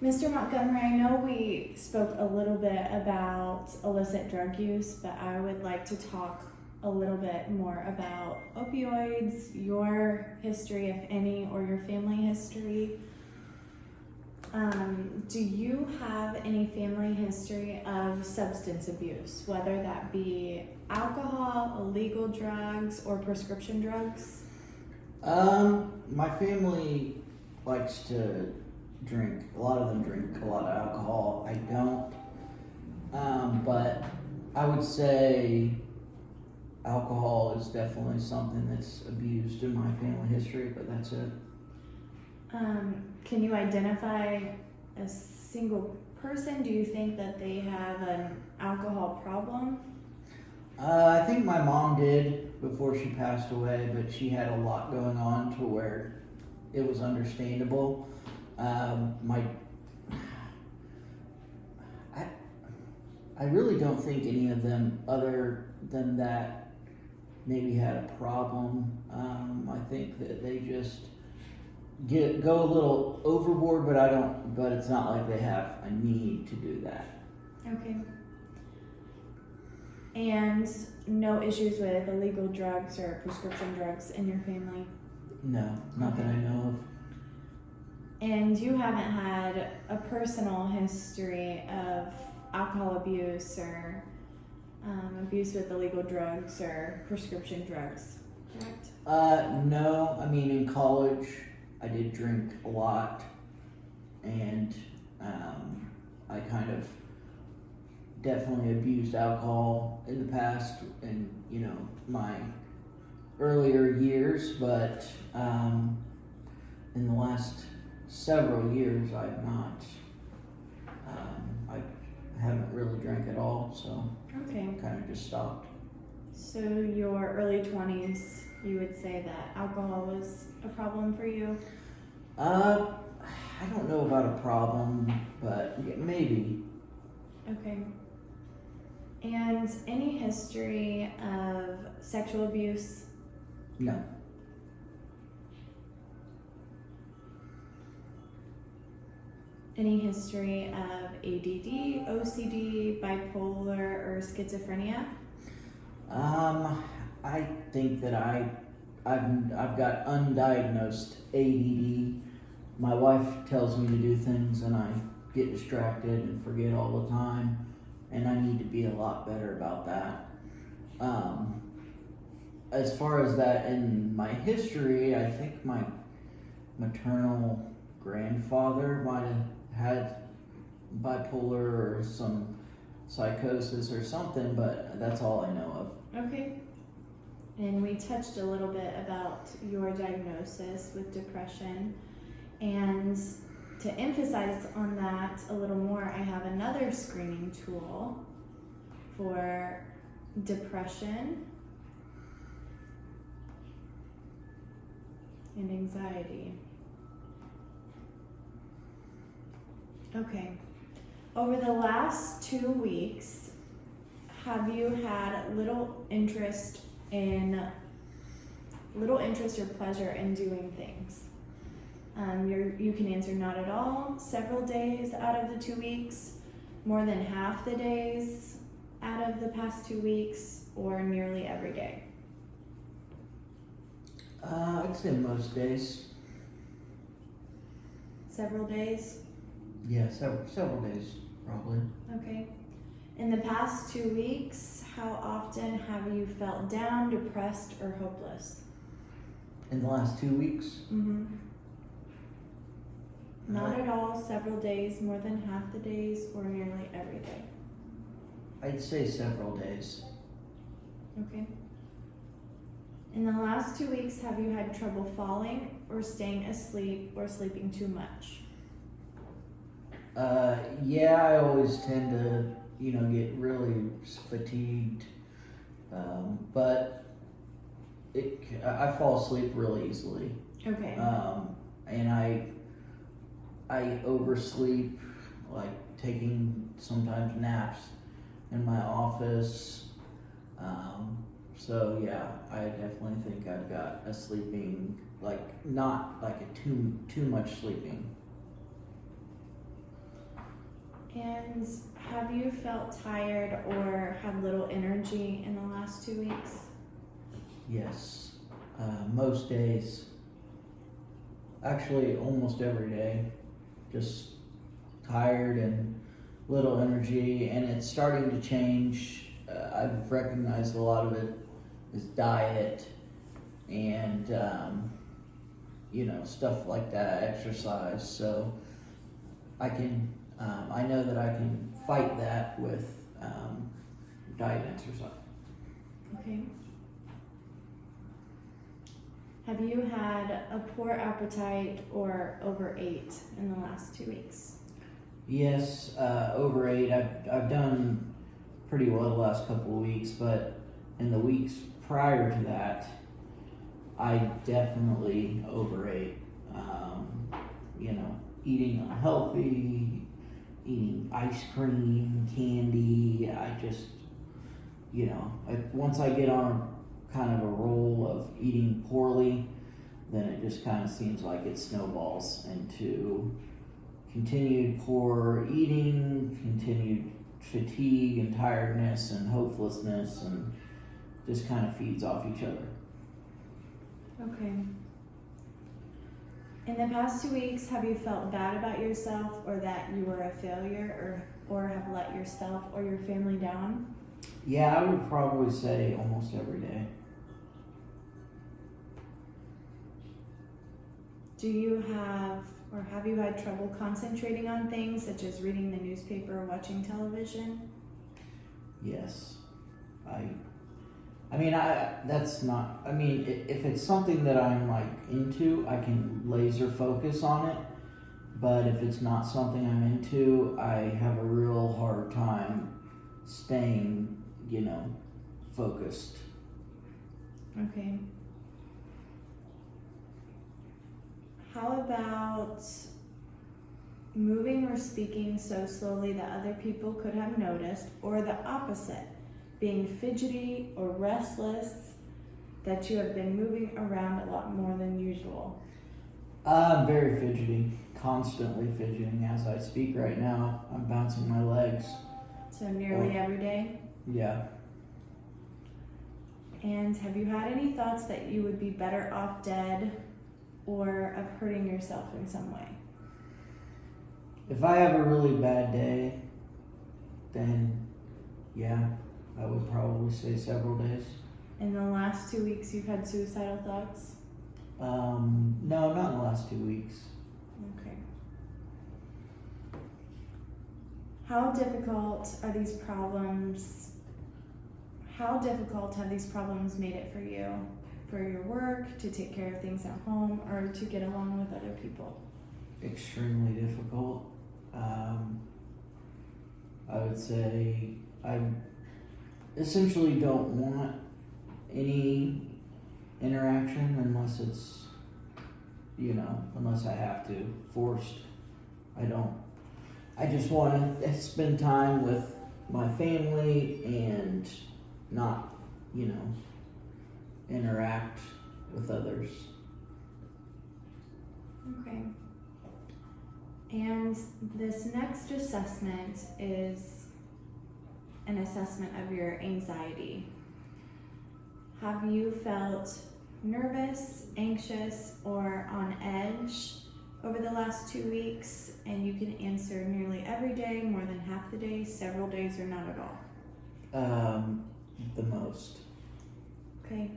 Mr. Montgomery, I know we spoke a little bit about illicit drug use, but I would like to talk a little bit more about opioids, your history, if any, or your family history. Do you have any family history of substance abuse, whether that be alcohol, illegal drugs, or prescription drugs? My family likes to drink. A lot of them drink a lot of alcohol. I don't. But I would say alcohol is definitely something that's abused in my family history, but that's it. Can you identify a single person? Do you think that they have an alcohol problem? I think my mom did before she passed away, but she had a lot going on to where it was understandable. I really don't think any of them, other than that, maybe had a problem. I think that they just go a little overboard, but it's not like they have a need to do that. Okay. And no issues with illegal drugs or prescription drugs in your family? No, not that I know of. And you haven't had a personal history of alcohol abuse or abuse with illegal drugs or prescription drugs, correct? No. I mean, in college, I did drink a lot, and I kind of definitely abused alcohol in the past, in my earlier years. But in the last several years, I've not. I haven't really drank at all, so Okay. kind of just stopped. So your early 20s, you would say that alcohol was a problem for you? I don't know about a problem, but yeah, maybe. Okay. And any history of sexual abuse? No. Any history of ADD, OCD, bipolar, or schizophrenia? I think that I've got undiagnosed ADD. My wife tells me to do things and I get distracted and forget all the time, and I need to be a lot better about that. As far as that in my history, I think my maternal grandfather might have had bipolar or some psychosis or something, but that's all I know of. Okay. And we touched a little bit about your diagnosis with depression. And to emphasize on that a little more, I have another screening tool for depression and anxiety. Okay. Over the last 2 weeks, have you had little interest or pleasure in doing things? You can answer not at all, several days out of the 2 weeks, more than half the days out of the past 2 weeks, or nearly every day. I'd say most days. Several days? Yeah, several days, probably. Okay. In the past 2 weeks, how often have you felt down, depressed, or hopeless? In the last 2 weeks? Mm-hmm. Not at all, several days, more than half the days, or nearly every day. I'd say several days. Okay. In the last 2 weeks, have you had trouble falling or staying asleep or sleeping too much? Yeah, I always tend to, get really fatigued. But I fall asleep really easily. Okay. And I oversleep, like taking sometimes naps in my office. So yeah, I definitely think I've got a sleeping, like not like a too much sleeping. And have you felt tired or had little energy in the last 2 weeks? Yes. Most days. Actually, almost every day. Just tired and little energy, and it's starting to change. I've recognized a lot of it is diet and, stuff like that, exercise. So I know that I can fight that with diet and exercise. Okay. Have you had a poor appetite or overate in the last 2 weeks? Yes, overate. I've done pretty well the last couple of weeks, but in the weeks prior to that, I definitely overate. Eating unhealthy, eating ice cream, candy. Once I get on kind of a roll of eating poorly, then it just kind of seems like it snowballs into continued poor eating, continued fatigue and tiredness and hopelessness, and just kind of feeds off each other. Okay. In the past 2 weeks, have you felt bad about yourself or that you were a failure or have let yourself or your family down? Yeah, I would probably say almost every day. Do you have or have you had trouble concentrating on things such as reading the newspaper or watching television? Yes. If it's something that I'm into, I can laser focus on it. But if it's not something I'm into, I have a real hard time staying, focused. Okay. How about moving or speaking so slowly that other people could have noticed, or the opposite, being fidgety or restless, that you have been moving around a lot more than usual? I'm very fidgety, constantly fidgeting as I speak right now. I'm bouncing my legs. So nearly every day? Yeah. And have you had any thoughts that you would be better off dead or of hurting yourself in some way? If I have a really bad day, then yeah, I would probably say several days. In the last 2 weeks, you've had suicidal thoughts? No, not in the last 2 weeks. Okay. How difficult have these problems made it for you? For your work, to take care of things at home, or to get along with other people? Extremely difficult. I would say I essentially don't want any interaction unless it's, unless I have to, forced. I just want to spend time with my family and not, interact with others. Okay. And this next assessment is an assessment of your anxiety. Have you felt nervous, anxious, or on edge over the last 2 weeks? And you can answer nearly every day, more than half the day, several days, or not at all. The most. Okay.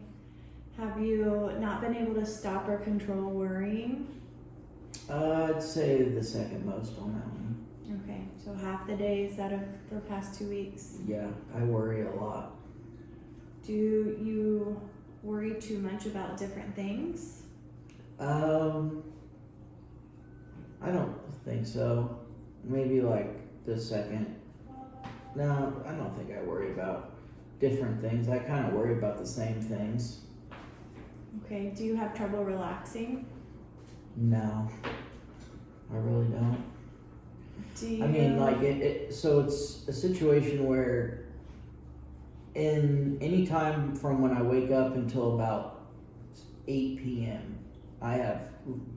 Have you not been able to stop or control worrying? I'd say the second most on that one. Okay, so half the days out of the past 2 weeks. Yeah, I worry a lot. Do you worry too much about different things? I don't think so. Maybe the second. No, I don't think I worry about different things. I kind of worry about the same things. Okay, do you have trouble relaxing? No, I really don't. Do you... So it's a situation where in any time from when I wake up until about 8 p.m., I have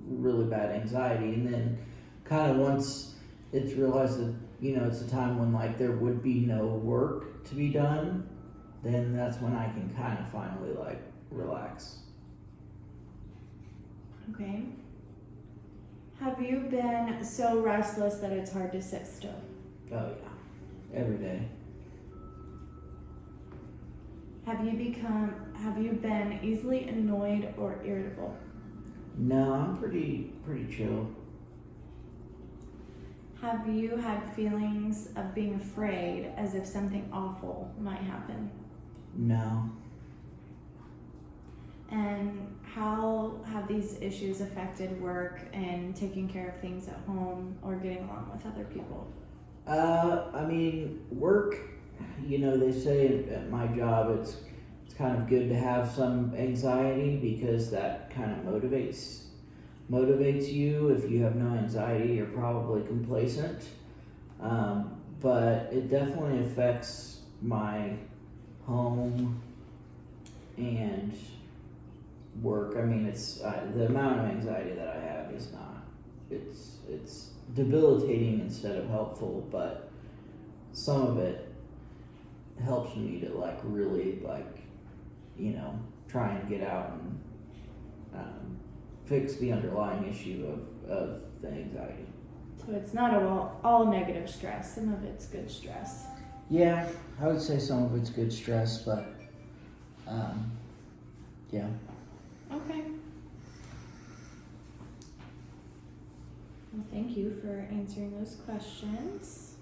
really bad anxiety, and then kind of once it's realized that, you know, it's a time when like there would be no work to be done, then that's when I can kind of finally like relax. Okay. Have you been so restless that it's hard to sit still? Oh yeah, every day. Have you been easily annoyed or irritable? No, I'm pretty chill. Have you had feelings of being afraid as if something awful might happen? No. And how have these issues affected work and taking care of things at home or getting along with other people? I mean, work, you know, they say at my job it's kind of good to have some anxiety because that kind of motivates you. If you have no anxiety, you're probably complacent. But it definitely affects my home and work. I mean, it's the amount of anxiety that I have is not. It's debilitating instead of helpful, but some of it helps me to like really like, you know, try and get out and fix the underlying issue of the anxiety. So it's not all negative stress. Some of it's good stress. Yeah, I would say some of it's good stress, but yeah. Okay. Well, thank you for answering those questions.